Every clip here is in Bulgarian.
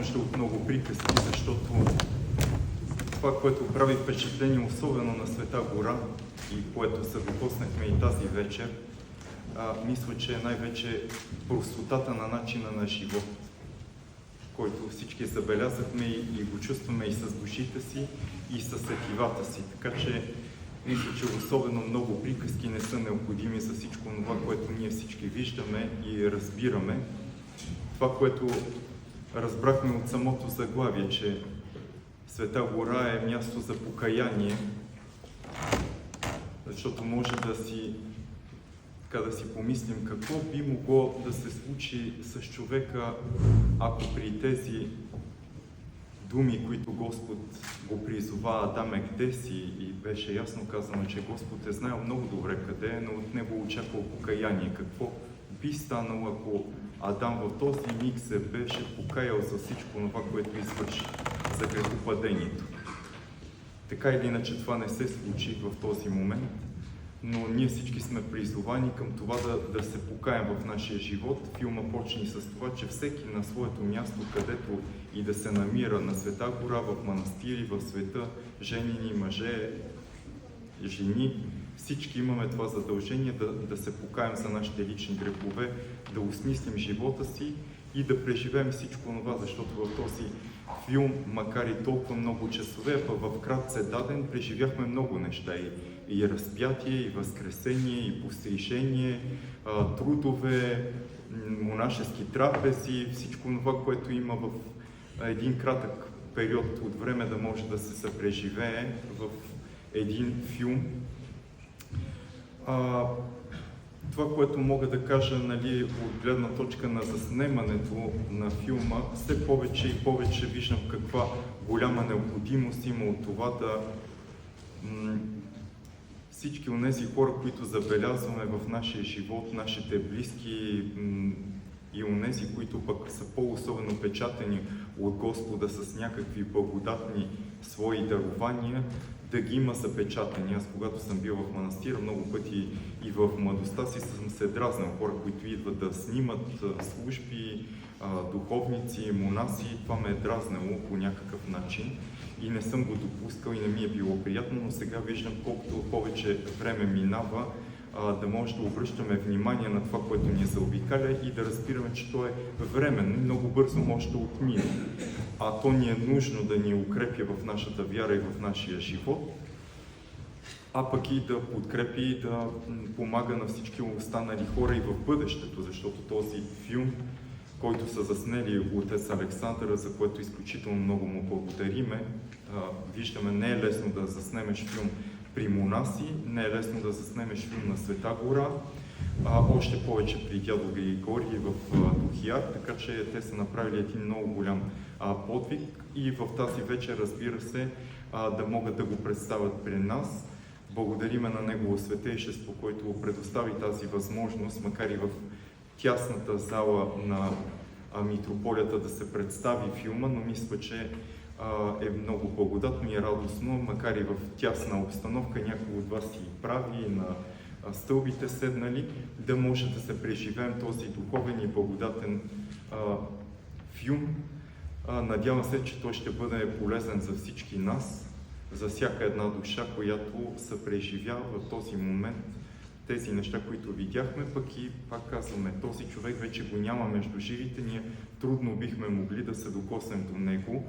нужда от много приказки, защото това, което прави впечатление, особено на Света гора, и което се докоснахме и тази вечер, мисля, че е най-вече простотата на начина на живот, който всички забелязахме и го чувстваме и с душите си, и с сетивата си. Така че мисля, че особено много приказки не са необходими за всичко това, което ние всички виждаме и разбираме. Това, което разбрахме от самото заглавие, че Света гора е място за покаяние, защото може да си помислим какво би могло да се случи с човека, ако при тези думи, които Господ го призова: Адаме, къде си? И беше ясно казано, че Господ е знаел много добре къде е, но от него очаквал покаяние. Какво би станало, ако Адам в този миг се беше покаял за всичко това, което извърши, за грехопадението? Така или иначе това не се случи в този момент, но ние всички сме призовани към това да се покаем в нашия живот. Филма почни с това, че всеки на своето място, където и да се намира, на Света гора, в манастири, в света, женени, мъже, жени, всички имаме това задължение да се покаем за нашите лични грехове, да осмислим живота си и да преживеем всичко това, защото в този филм, макар и толкова много часове, в кратце даден, преживяхме много неща. И разпятие, и възкресение, и пострижение, трудове, монашески трапези, всичко това, което има в един кратък период от време да може да се съпреживее в един филм. Това, което мога да кажа, от гледна точка на заснемането на филма, все повече и повече виждам каква голяма необходимост има от това всички онези хора, които забелязваме в нашия живот, нашите близки и онези, които пък са по-особено печатани от Господа с някакви благодатни свои дарования, да ги има запечатани. Аз, когато съм бил в манастира, много пъти и в младостта си съм се дразнал хора, които идват да снимат служби, духовници, монаси. Това ме е дразнало по някакъв начин и не съм го допускал и не ми е било приятно, но сега виждам колкото повече време минава, да може да обръщаме внимание на това, което ни заобикаля и да разбираме, че то е временно и много бързо може да отмине. А то ни е нужно да ни укрепя в нашата вяра и в нашия живот, а пък и да подкрепи и да помага на всички останали хора и в бъдещето, защото този филм, който са заснели отец Александър, за което изключително много му благодариме, виждаме, не е лесно да заснемеш филм при монаси, не е лесно да заснемеш филм на Света гора, още повече при дядо Григорий в Духияр, така че те са направили един много голям подвиг и в тази вечер, разбира се, да могат да го представят при нас. Благодариме на Негово Светейшество, който предостави тази възможност, макар и в тясната зала на митрополията да се представи филма, но мисля, че е много благодатно и радостно, макар и в тясна обстановка, някой от вас си прави на стълбите седнали, да може да се преживеем този духовен и благодатен филм. Надявам се, че той ще бъде полезен за всички нас, за всяка една душа, която се преживява в този момент тези неща, които видяхме, пък и пак казваме, този човек вече го няма между живите, ние трудно бихме могли да се докоснем до него.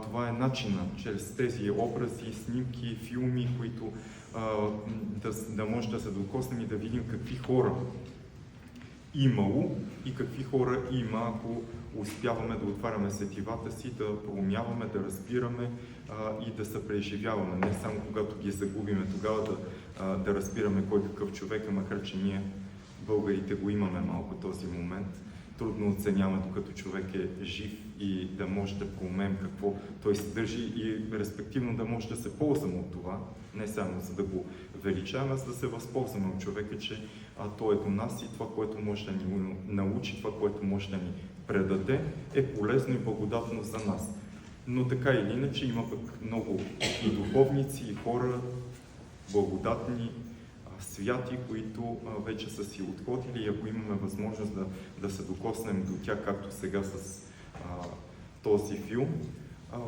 Това е начина, чрез тези образи, снимки, филми, които да може да се докоснем и да видим какви хора имало и какви хора има, ако успяваме да отваряме сетивата си, да проумяваме, да разбираме и да се преживяваме. Не само когато ги загубиме, тогава да разбираме кой какъв човек е, макар че ние, българите, го имаме малко този момент. Трудно оценяваме, докато човек е жив и да може да проумеем какво той съдържи и респективно да може да се ползваме от това, не само за да го величаваме, а за да се възползваме от човека, че той е до нас и това, което може да ни научи, това, което може да ни предаде, е полезно и благодатно за нас. Но така или иначе има пък много и духовници, и хора благодатни, святи, които вече са си отходили и ако имаме възможност да се докоснем до тях, както сега с този филм.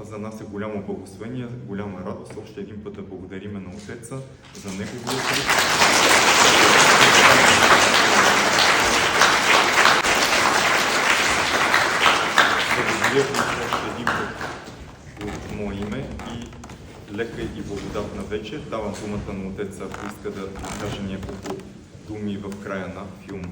За нас е голямо благословение, голяма радост. Още един път да благодариме на Отеца за неговия труд. Благодаря ви още един път от мое име и лека и благодатна вечер. Давам думата на Отеца, ако иска да каже няколко думи в края на филма.